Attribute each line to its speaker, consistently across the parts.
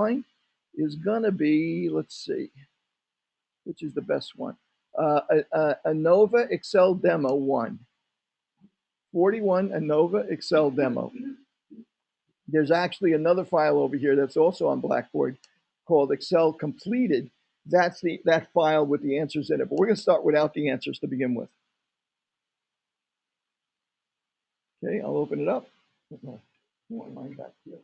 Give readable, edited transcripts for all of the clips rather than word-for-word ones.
Speaker 1: line is going to be, let's see, which is the best one? ANOVA Excel Demo 1. 41 ANOVA Excel Demo. There's actually another file over here that's also on Blackboard called Excel Completed. That's that file with the answers in it. But we're going to start without the answers to begin with. Okay, I'll open it up. Mine back here.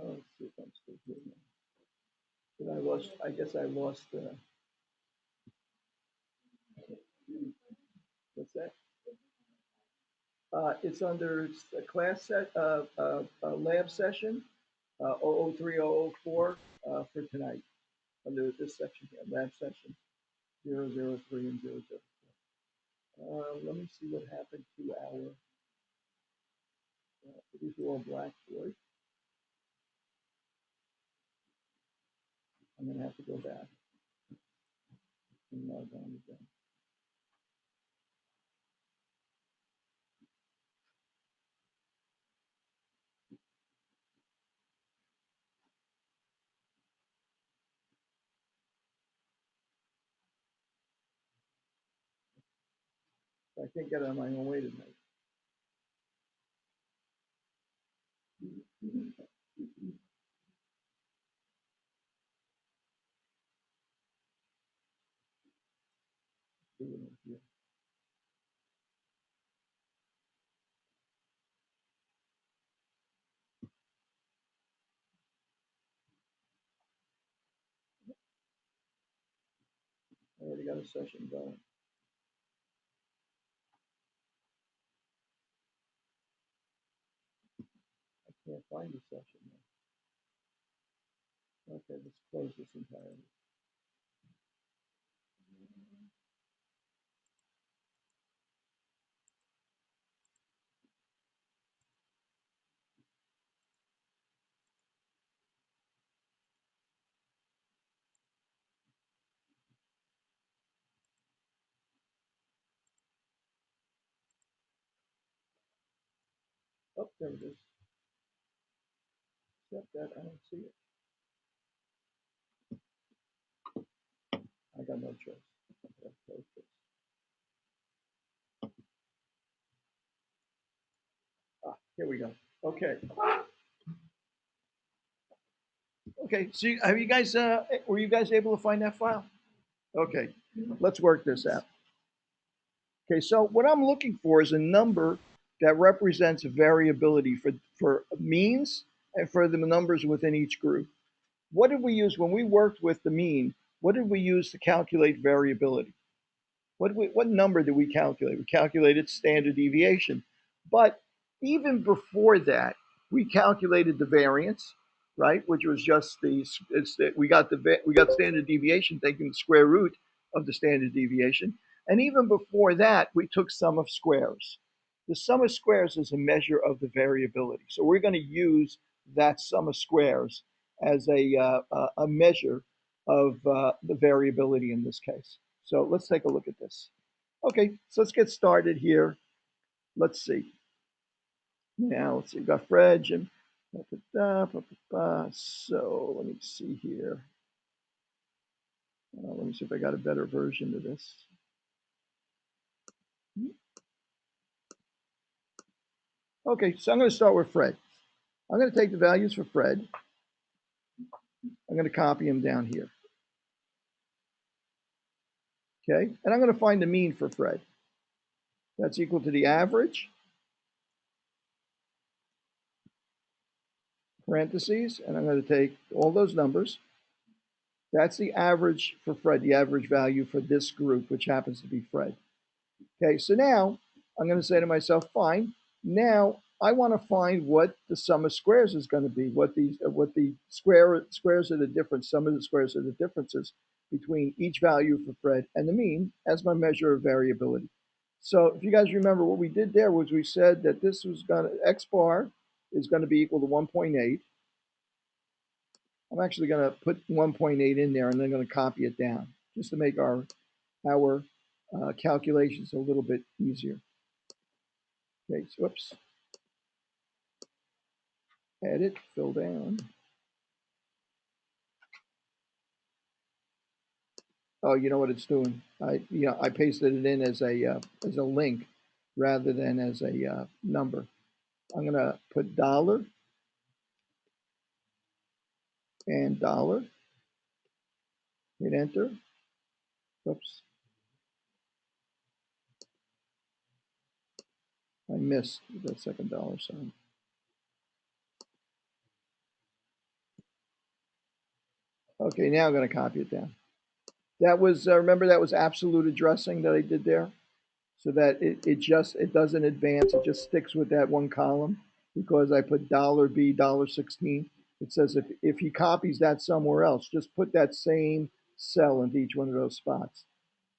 Speaker 1: Let's see if I'm still here now. I guess I lost, what's that? It's under a class set, lab session, 003, 004 for tonight, under this section here, lab session 003 and 004. Let me see what happened to our, these are all Blackboard. I'm going to have to go back and log on again. I can't get it on my own way tonight. I already got a session going. I can't find the session now. Okay, let's close this entirely. Oh, there it is. Except that I don't see it. I got no choice. Okay, close this. Here we go. Okay. Okay. So have you guys? Were you guys able to find that file? Okay. Let's work this out. Okay. So what I'm looking for is a number that represents a variability for means and for the numbers within each group. What did we use when we worked with the mean? What did we use to calculate variability? What number did we calculate? We calculated standard deviation. But even before that, we calculated the variance, right? Which was just we got standard deviation taking the square root of the standard deviation. And even before that, we took sum of squares. The sum of squares is a measure of the variability. So we're going to use that sum of squares as a measure of the variability in this case. So let's take a look at this. Okay, so let's get started here. Let's see. Now, let's see. We've got Fred, Jim. So let me see here. Let me see if I got a better version of this. Okay, so I'm going to start with Fred. I'm going to take the values for Fred. I'm going to copy them down here. Okay, and I'm going to find the mean for Fred. That's equal to the average, parentheses, and I'm going to take all those numbers. That's the average for Fred, the average value for this group, which happens to be Fred. Okay, so now I'm going to say to myself, fine, now I want to find what the sum of squares is going to be, what the squares are the difference, sum of the squares are the differences between each value for Fred and the mean as my measure of variability. So if you guys remember, what we did there was we said that this was going to, X bar is going to be equal to 1.8. I'm actually going to put 1.8 in there and then going to copy it down just to make our calculations a little bit easier. Okay, so whoops. Edit, fill down. Oh, you know what it's doing? I pasted it in as a link rather than as a number. I'm gonna put dollar and dollar. Hit enter. Oops, I missed that second dollar sign. Okay, now I'm gonna copy it down. That was remember that was absolute addressing that I did there, so that it doesn't advance. It just sticks with that one column because I put dollar $B $16. It says if he copies that somewhere else, just put that same cell into each one of those spots.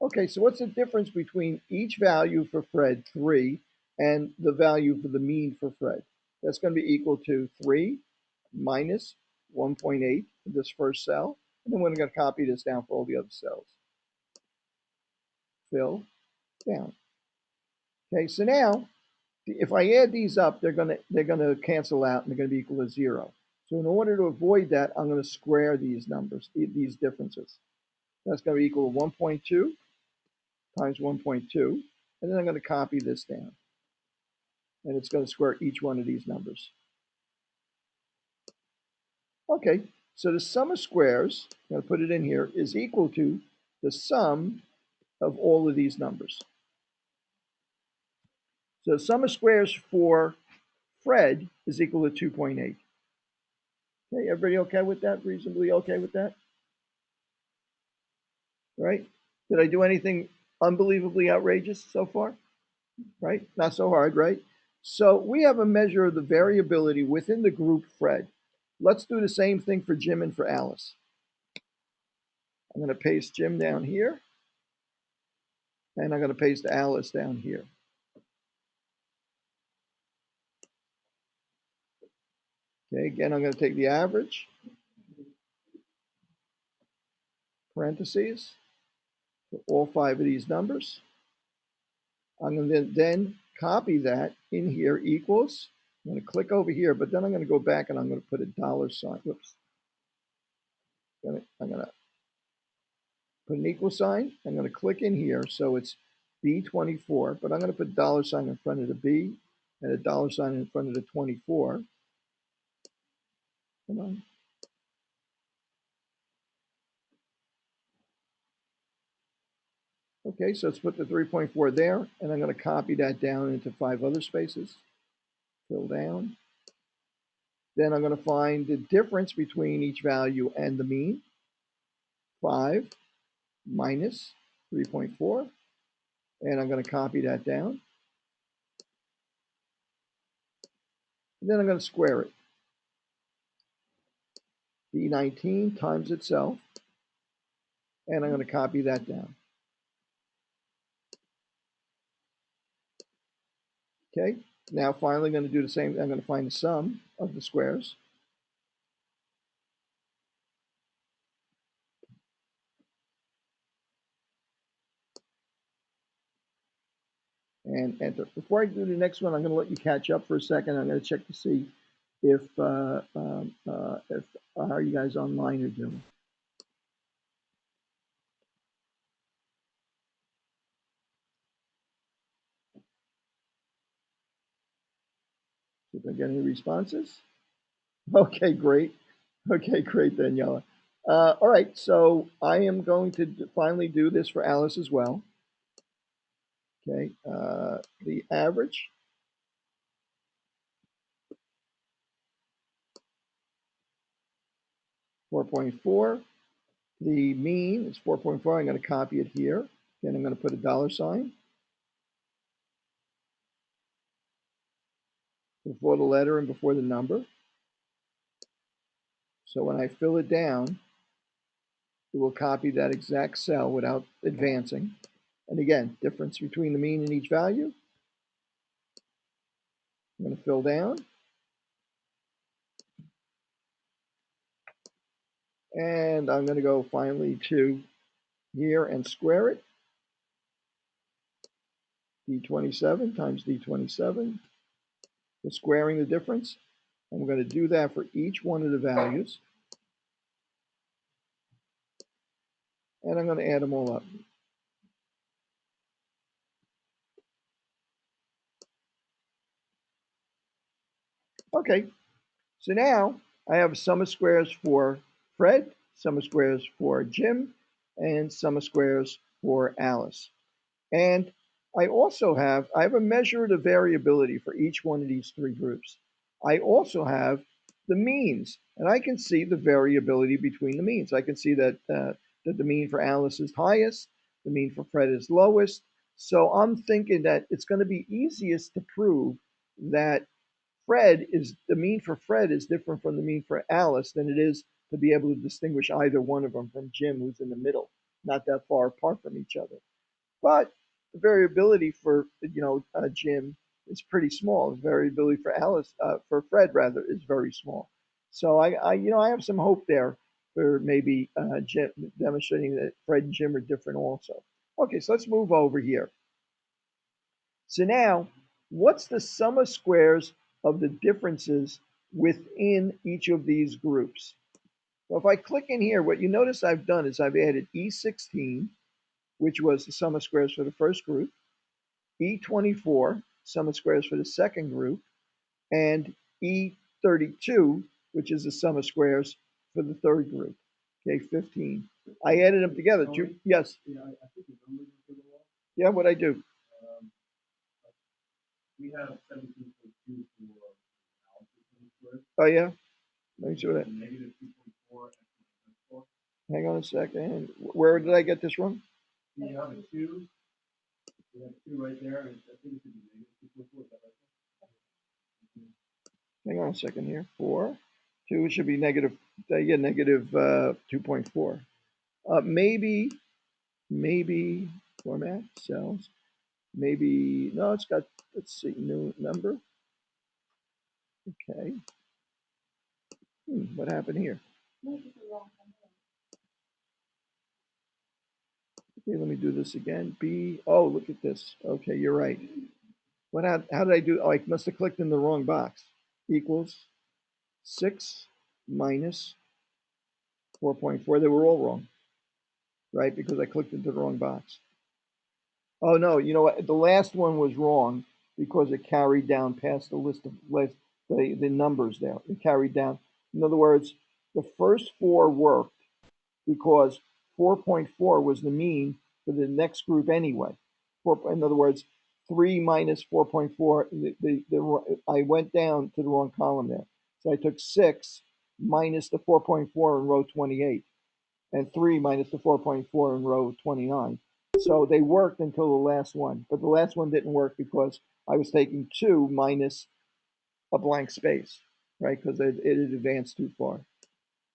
Speaker 1: Okay, so what's the difference between each value for Fred, 3, and the value for the mean for Fred? That's going to be equal to 3 minus 1.8 for this first cell. And then we're going to copy this down for all the other cells. Fill down. Okay, so now if I add these up, they're gonna cancel out and they're gonna be equal to 0. So in order to avoid that, I'm gonna square these numbers, these differences. That's gonna be equal to 1.2 times 1.2, and then I'm gonna copy this down. And it's gonna square each one of these numbers. Okay, so the sum of squares, I'm gonna put it in here, is equal to the sum of all of these numbers. So the sum of squares for Fred is equal to 2.8. Okay, everybody okay with that? Reasonably okay with that? Right? Did I do anything unbelievably outrageous so far? Right? Not so hard, right? So we have a measure of the variability within the group Fred. Let's do the same thing for Jim and for Alice. I'm going to paste Jim down here, and I'm going to paste Alice down here. Okay, again, I'm going to take the average, parentheses, for all 5 of these numbers. I'm going to then copy that in here equals. I'm going to click over here, but then I'm going to go back and I'm going to put a dollar sign. Whoops. I'm going to put an equal sign. I'm going to click in here so it's B24, but I'm going to put dollar sign in front of the B and a dollar sign in front of the 24. Come on. Okay, so let's put the 3.4 there, and I'm going to copy that down into 5 other spaces. Fill down. Then I'm going to find the difference between each value and the mean. 5 minus 3.4, and I'm going to copy that down. And then I'm going to square it. B19 times itself, and I'm going to copy that down. Okay, now finally I'm going to do the same. I'm going to find the sum of the squares. And enter. Before I do the next one, I'm going to let you catch up for a second. I'm going to check to see if how you guys online are doing. If I get any responses. Okay, great. Okay, great, Daniela. All right, so I am going to finally do this for Alice as well. Okay, the average. $4.4. The mean is 4.4. I'm going to copy it here. Then I'm going to put a dollar sign before the letter and before the number. So when I fill it down, it will copy that exact cell without advancing. And again, difference between the mean and each value. I'm going to fill down. And I'm going to go finally to here and square it. D27 times D27. We're squaring the difference. And we're going to do that for each one of the values. And I'm going to add them all up. Okay, so now I have sum of squares for Fred, sum of squares for Jim, and sum of squares for Alice. And I have a measure of the variability for each one of these three groups. I also have the means, and I can see the variability between the means. I can see that the mean for Alice is highest, the mean for Fred is lowest. So I'm thinking that it's going to be easiest to prove that the mean for Fred is different from the mean for Alice than it is to be able to distinguish either one of them from Jim, who's in the middle, not that far apart from each other. But the variability for Jim is pretty small. The variability for for Fred rather, is very small. So I have some hope there for maybe Jim, demonstrating that Fred and Jim are different also. Okay, so let's move over here. So now, what's the sum of squares of the differences within each of these groups? Well, if I click in here, what you notice I've done is I've added E16, which was the sum of squares for the first group, E24, sum of squares for the second group, and E32, which is the sum of squares for the third group. Okay, 15. I added them together. Yes. Yeah, what I do? We have 17.2 for Oh, yeah? Let me see what Hang on a second. Where did I get this from? You have a 2. You have 2 right there. And I think it should be -2.4. Hang on a second here. 4. 2 should be negative. Yeah, negative 2.4. Maybe format cells. Maybe no. It's got. Let's see. New number. Okay. What happened here? Okay, let me do this again. B. Oh, look at this. Okay, you're right. How did I do? Oh, I must have clicked in the wrong box. Equals 6 minus 4.4. They were all wrong, right? Because I clicked into the wrong box. Oh no, you know what? The last one was wrong because it carried down past the list of the numbers there. It carried down. In other words, the first four worked because 4.4 was the mean for the next group anyway. In other words, 3 minus 4.4, I went down to the wrong column there. So I took 6 minus the 4.4 in row 28 and 3 minus the 4.4 in row 29. So they worked until the last one, but the last one didn't work because I was taking 2 minus a blank space, right? Because it had advanced too far.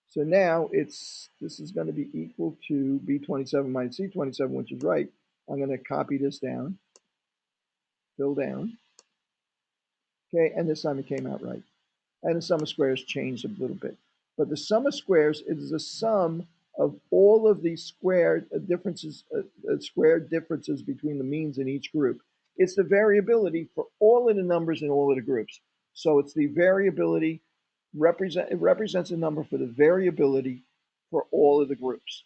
Speaker 1: So now this is going to be equal to B27 minus C27, which is right. I'm going to copy this down, fill down. Okay, and this time it came out right. And the sum of squares changed a little bit. But the sum of squares is the sum of all of these squared differences between the means in each group. It's the variability for all of the numbers in all of the groups. So it's the variability, it represents a number for the variability for all of the groups,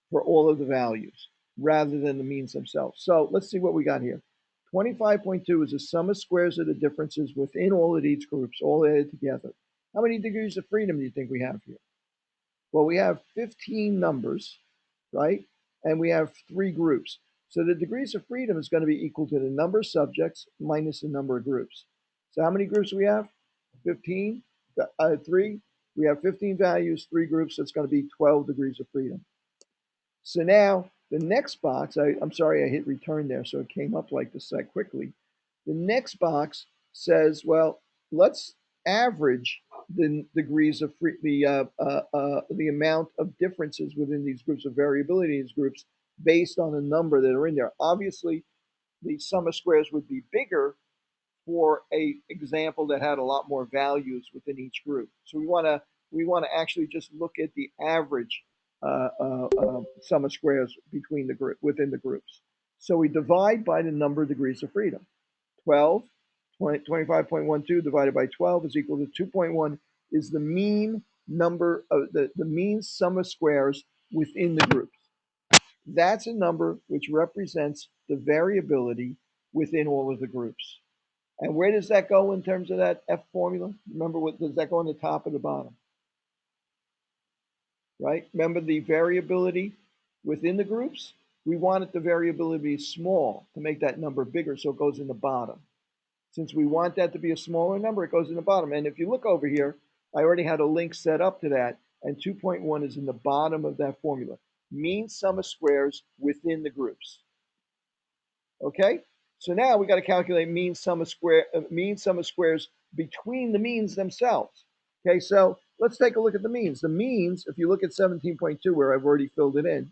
Speaker 1: for all of the values, rather than the means themselves. So let's see what we got here. 25.2 is the sum of squares of the differences within all of these groups, all added together. How many degrees of freedom do you think we have here? Well, we have 15 numbers, right? And we have 3 groups. So the degrees of freedom is going to be equal to the number of subjects minus the number of groups. So how many groups do we have? 15, 3. We have 15 values, 3 groups. So it's going to be 12 degrees of freedom. So now the next box, I'm sorry I hit return there, so it came up like this that quickly. The next box says, well, let's average the degrees of the amount of differences within these groups, of variability in these groups, based on the number that are in there. Obviously, the sum of squares would be bigger for a example that had a lot more values within each group. So we want to we want to actually just look at the average sum of squares between the group within the groups. So we divide by the number of degrees of freedom. 12, 25.12 divided by 12 is equal to 2.1 is the mean number of the mean sum of squares within the groups. That's a number which represents the variability within all of the groups. And where does that go in terms of that F formula? Remember, what does that go on the top or the bottom? Right? Remember the variability within the groups? We wanted the variability to be small to make that number bigger, so it goes in the bottom. Since we want that to be a smaller number, it goes in the bottom. And if you look over here, I already had a link set up to that, and 2.1 is in the bottom of that formula. Mean sum of squares within the groups. Okay? So now we got to calculate mean sum of squares between the means themselves. Okay, so let's take a look at the means. The means, if you look at 17.2, where I've already filled it in,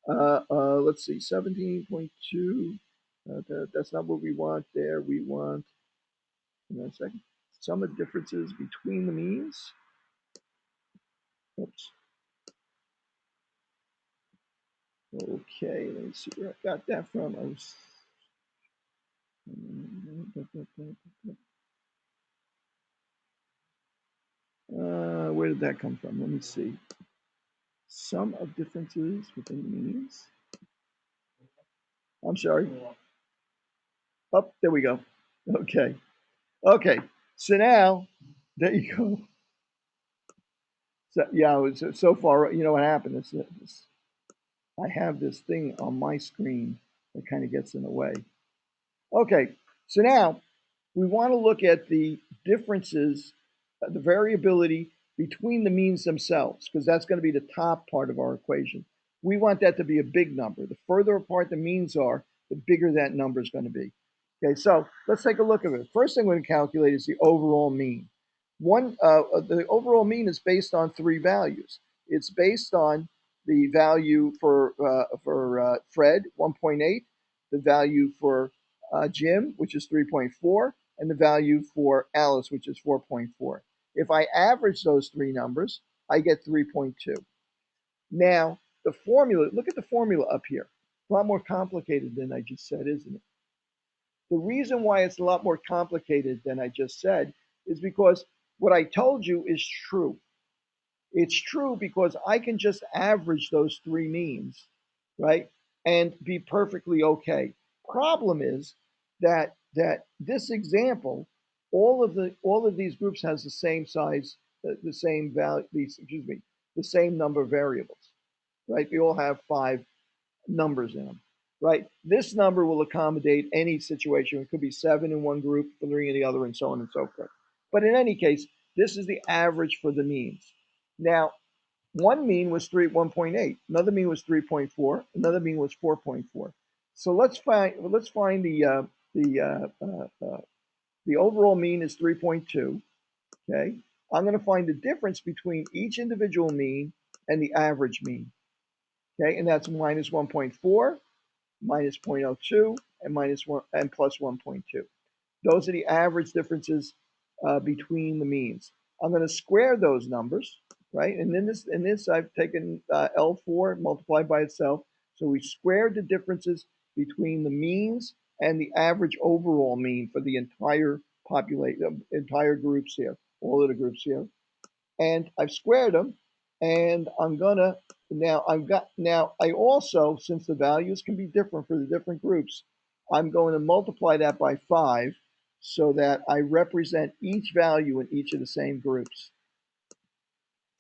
Speaker 1: let's see, 17.2. That's not what we want there. We want, in a second, sum of differences between the means. Oops. Okay, let me see where I got that from. I was. Where did that come from? Let me see. Sum of differences within the means. I'm sorry. Oh, there we go. Okay. Okay. So now, there you go. So yeah, it was so far. You know what happened? I have this thing on my screen that kind of gets in the way. Okay. So now we want to look at the differences, the variability between the means themselves, because that's going to be the top part of our equation. We want that to be a big number. The further apart the means are, the bigger that number is going to be. Okay, so let's take a look at it. First thing we're going to calculate is the overall mean. The overall mean is based on three values. It's based on the value for Fred, 1.8, the value for Jim, which is 3.4, and the value for Alice, which is 4.4. If I average those three numbers, I get 3.2. Now, the formula, look at the formula up here. It's a lot more complicated than I just said, isn't it? The reason why it's a lot more complicated than I just said is because what I told you is true. It's true because I can just average those three means, right? And be perfectly okay. Problem is that this example, all of these groups has the same size, the same value, the same number of variables, right? They all have 5 numbers in them, right? This number will accommodate any situation. It could be 7 in one group, 3 in the other, and so on and so forth. But in any case, this is the average for the means. Now, one mean was 1.8, another mean was 3.4, another mean was 4.4. So let's find the overall mean is 3.2. Okay, I'm going to find the difference between each individual mean and the average mean. Okay, and that's minus 1.4, minus 0.02, and minus 1 and plus 1.2. Those are the average differences between the means. I'm going to square those numbers, right? And in this I've taken L4 multiplied by itself. So we squared the differences between the means and the average overall mean for the entire population, entire groups here, all of the groups here. And I've squared them, and I'm gonna now I also, since the values can be different for the different groups, I'm going to multiply that by 5 so that I represent each value in each of the same groups.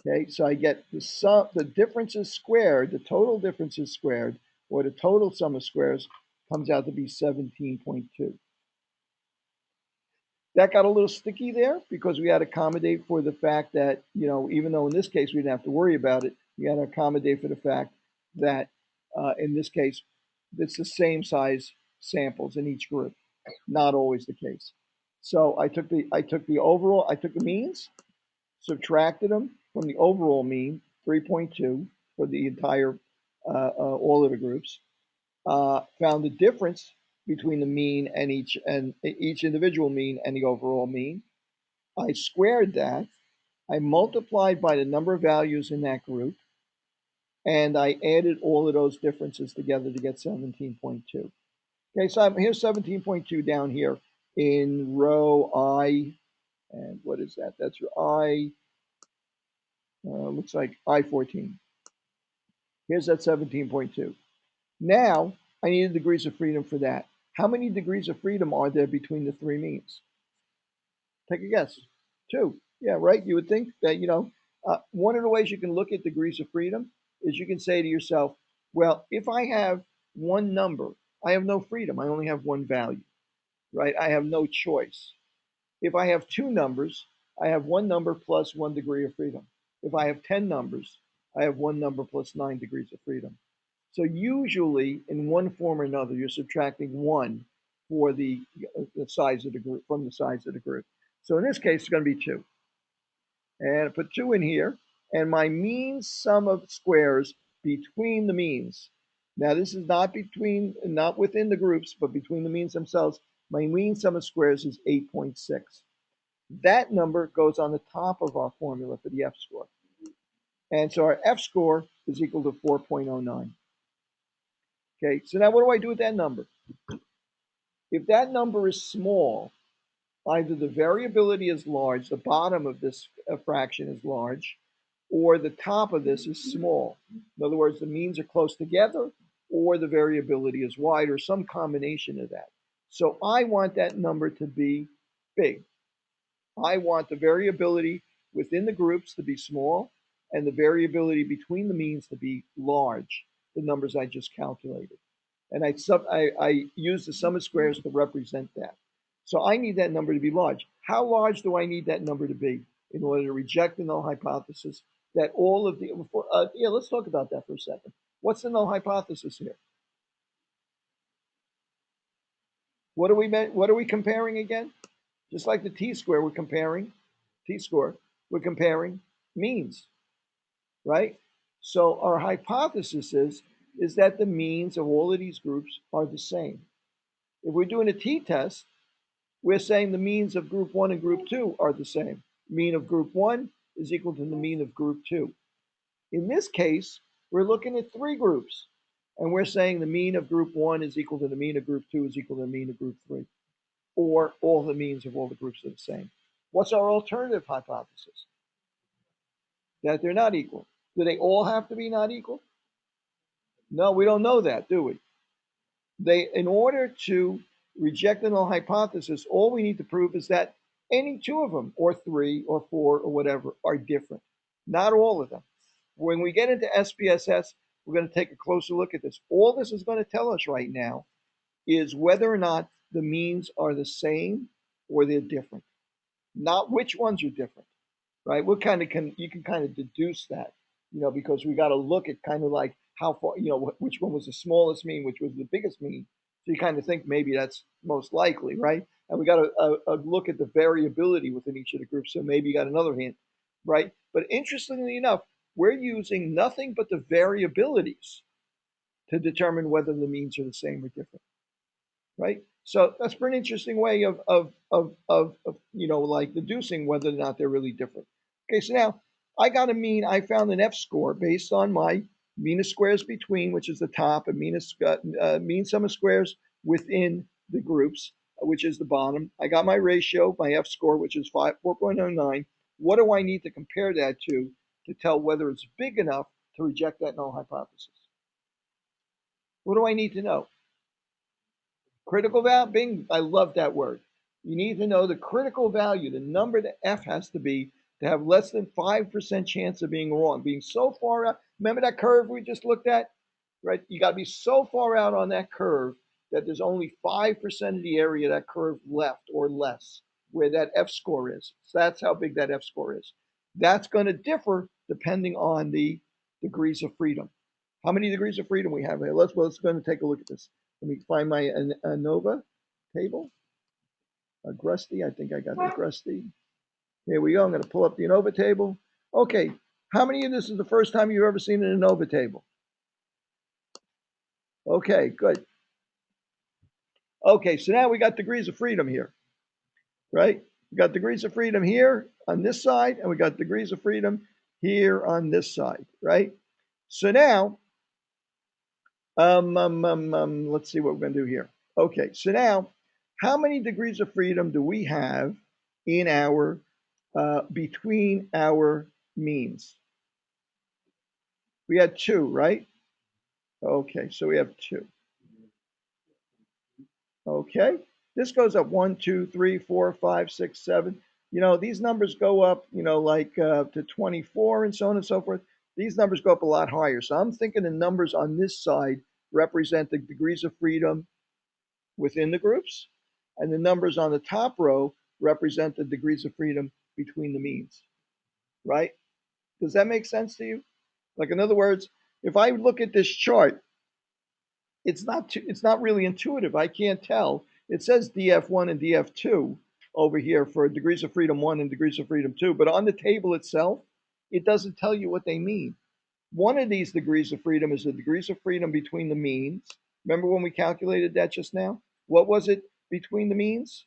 Speaker 1: Okay, so I get the differences squared, the total differences squared, or the total sum of squares comes out to be 17.2. That got a little sticky there because we had to accommodate for the fact that, even though in this case we didn't have to worry about it, we had to accommodate for the fact that in this case, it's the same size samples in each group. Not always the case. So I took the means, subtracted them from the overall mean, 3.2 for the entire, all of the groups, found the difference between the mean and each individual mean and the overall mean. I squared that. I multiplied by the number of values in that group, and I added all of those differences together to get 17.2. Okay, so here's 17.2 down here in row I, and what is that? That's I, looks like I-14. Here's that 17.2. Now, I need the degrees of freedom for that. How many degrees of freedom are there between the three means? Take a guess. Two. Yeah, right? You would think that, one of the ways you can look at degrees of freedom is you can say to yourself, well, if I have one number, I have no freedom. I only have one value, right? I have no choice. If I have two numbers, I have one number plus 1 degree of freedom. If I have 10 numbers, I have one number plus 9 degrees of freedom. So usually, in one form or another, you're subtracting one for the size of the group from the size of the group. So in this case, it's going to be two. And I put two in here, and my mean sum of squares between the means. Now this is not within the groups, but between the means themselves. My mean sum of squares is 8.6. That number goes on the top of our formula for the F score. And so our F score is equal to 4.09. Okay, so now what do I do with that number? If that number is small, either the variability is large, the bottom of this fraction is large, or the top of this is small. In other words, the means are close together, or the variability is wide, or some combination of that. So I want that number to be big. I want the variability within the groups to be small, and the variability between the means to be large, the numbers I just calculated. And I use the sum of squares to represent that. So I need that number to be large. How large do I need that number to be in order to reject the null hypothesis that all of the, let's talk about that for a second. What's the null hypothesis here? What are we comparing again? Just like the t-square, we're comparing t-score, we're comparing means, right? So our hypothesis is that the means of all of these groups are the same. If we're doing a t-test, we're saying the means of group 1 and group 2 are the same. Mean of group 1 is equal to the mean of group 2. In this case, we're looking at three groups, and we're saying the mean of group 1 is equal to the mean of group 2 is equal to the mean of group 3, or all the means of all the groups are the same. What's our alternative hypothesis? That they're not equal. Do they all have to be not equal? No, we don't know that, do we? In order to reject the null hypothesis, all we need to prove is that any two of them, or three, or four, or whatever, are different. Not all of them. When we get into SPSS, we're going to take a closer look at this. All this is going to tell us right now is whether or not the means are the same or they're different. Not which ones are different, right? You can kind of deduce that, because we got to look at kind of like how far, which one was the smallest mean, which was the biggest mean. So you kind of think maybe that's most likely, right? And we got to look at the variability within each of the groups. So maybe you got another hint, right? But interestingly enough, we're using nothing but the variabilities to determine whether the means are the same or different, right? So that's a pretty interesting way of like deducing whether or not they're really different. Okay, so now I found an F score based on my mean of squares between, which is the top, and mean sum of squares within the groups, which is the bottom. I got my ratio, my F score, which is 4.09. What do I need to compare that to tell whether it's big enough to reject that null hypothesis? What do I need to know? Critical value, Bing, I love that word. You need to know the critical value, the number that F has to be to have less than 5% chance of being wrong, being so far out. Remember that curve we just looked at? Right? You got to be so far out on that curve that there's only 5% of the area of that curve left or less where that F score is. So that's how big that F score is. That's going to differ depending on the degrees of freedom. How many degrees of freedom we have here? Let's go and take a look at this. Let me find my ANOVA table. Agresti, I think I got Agresti. Here we go. I'm going to pull up the ANOVA table. Okay, how many of this is the first time you've ever seen an ANOVA table? Okay, good. Okay, so now we got degrees of freedom here, right? We got degrees of freedom here, on this side, and we got degrees of freedom here on this side, right? So now, let's see what we're going to do here. Okay, so now, how many degrees of freedom do we have in our between our means? We had two, right? Okay, so we have two. Okay, this goes up 1, 2, 3, 4, 5, 6, 7. These numbers go up, like to 24 and so on and so forth. These numbers go up a lot higher. So I'm thinking the numbers on this side represent the degrees of freedom within the groups, and the numbers on the top row represent the degrees of freedom between the means, right? Does that make sense to you? Like, in other words, if I look at this chart, it's not really intuitive. I can't tell. It says DF1 and DF2 over here for degrees of freedom 1 and degrees of freedom 2, but on the table itself, it doesn't tell you what they mean. One of these degrees of freedom is the degrees of freedom between the means. Remember when we calculated that just now? What was it between the means?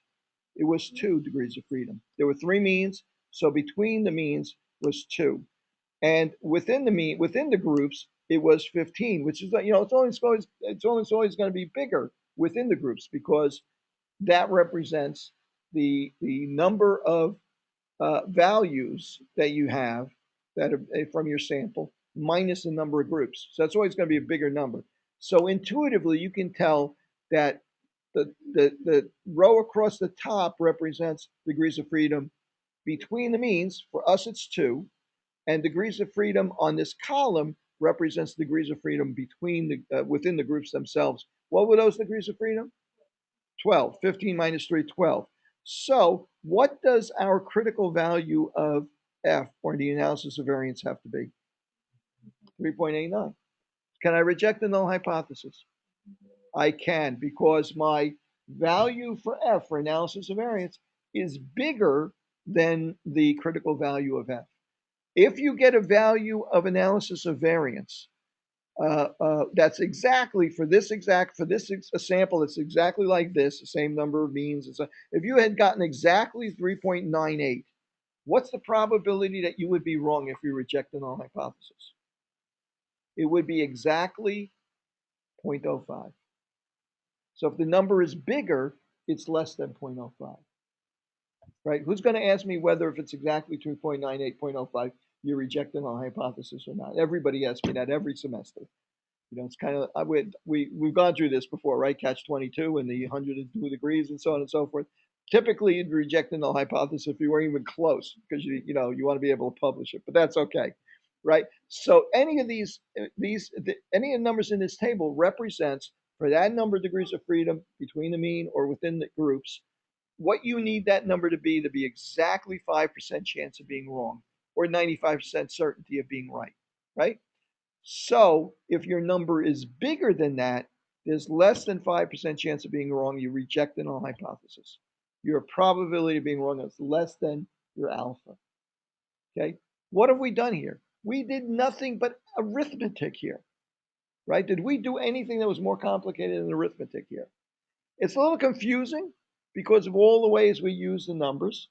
Speaker 1: It was 2 degrees of freedom. There were 3 means, so between the means was 2. And within the groups, it was 15, which is it's always going to be bigger within the groups because that represents the number of values that you have that are from your sample minus the number of groups. So that's always going to be a bigger number. So intuitively, you can tell that the row across the top represents degrees of freedom between the means. For us, it's 2, and degrees of freedom on this column represents degrees of freedom within the groups themselves. What were those degrees of freedom? 12. 15 minus 3, 12. So what does our critical value of F, or the analysis of variance, have to be? 3.89. Can I reject the null hypothesis? I can, because my value for F, for analysis of variance, is bigger than the critical value of F. If you get a value of analysis of variance, that's exactly a sample that's exactly like this, the same number of means. If you had gotten exactly 3.98, what's the probability that you would be wrong if you reject the null hypothesis? It would be exactly 0.05. So if the number is bigger, it's less than 0.05. Right? Who's going to ask me whether if it's exactly 2.98, 0.05, you're rejecting the hypothesis or not? Everybody asks me that every semester. It's kind of we've gone through this before, right? Catch 22 and the 102 degrees and so on and so forth. Typically, you'd reject the null hypothesis if you weren't even close because you want to be able to publish it, but that's okay, right? So any of any of the numbers in this table represents for that number of degrees of freedom between the mean or within the groups what you need that number to be exactly 5% chance of being wrong or 95% certainty of being right, right? So if your number is bigger than that, there's less than 5% chance of being wrong. You reject the null hypothesis. Your probability of being wrong is less than your alpha. Okay. What have we done here? We did nothing but arithmetic here, right? Did we do anything that was more complicated than arithmetic here? It's a little confusing because of all the ways we use the numbers.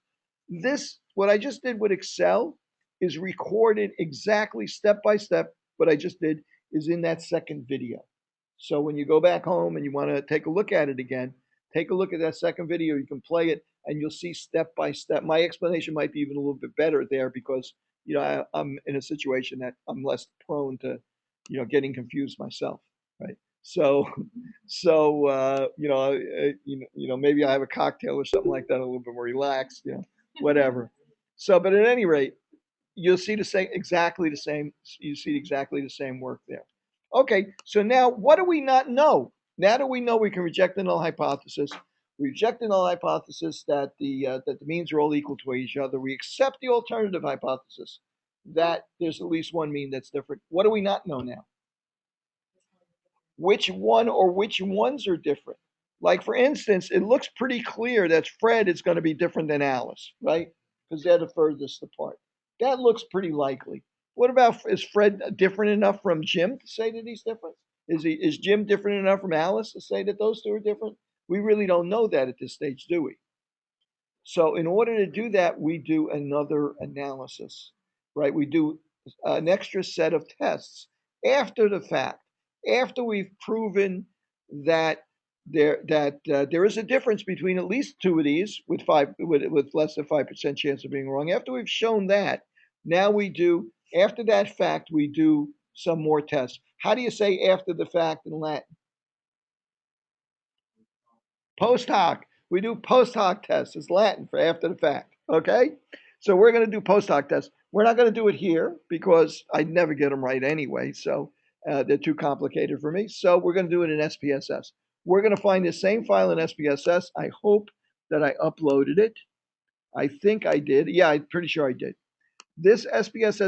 Speaker 1: What I just did with Excel is recorded exactly step by step. What I just did is in that second video. So when you go back home and you want to take a look at it again, take a look at that second video. You can play it and you'll see step by step. My explanation might be even a little bit better there because I'm in a situation that I'm less prone to getting confused myself, right? So, maybe I have a cocktail or something like that, a little bit more relaxed, whatever. So, but at any rate, you'll see exactly the same. You see exactly the same work there. Okay, so now what do we not know? Now that we know we can reject the null hypothesis, we reject the null hypothesis that the means are all equal to each other. We accept the alternative hypothesis that there's at least one mean that's different. What do we not know now? Which one or which ones are different? Like, for instance, it looks pretty clear that Fred is going to be different than Alice, right? Because they're the furthest apart. That looks pretty likely. What about, is Fred different enough from Jim to say that he's different? Is Jim different enough from Alice to say that those two are different? We really don't know that at this stage, do we? So in order to do that, we do another analysis, right? We do an extra set of tests after the fact, after we've proven that there is a difference between at least two of these with less than 5% chance of being wrong. After we've shown that, now we do after that fact we do some more tests. How do you say after the fact in Latin? Post hoc. We do post hoc tests. It's Latin for after the fact. Okay? So we're going to do post hoc tests. We're not going to do it here because I never get them right anyway. So they're too complicated for me. So we're going to do it in SPSS. We're going to find the same file in SPSS. I hope that I uploaded it. I think I did. Yeah, I'm pretty sure I did. This SPSS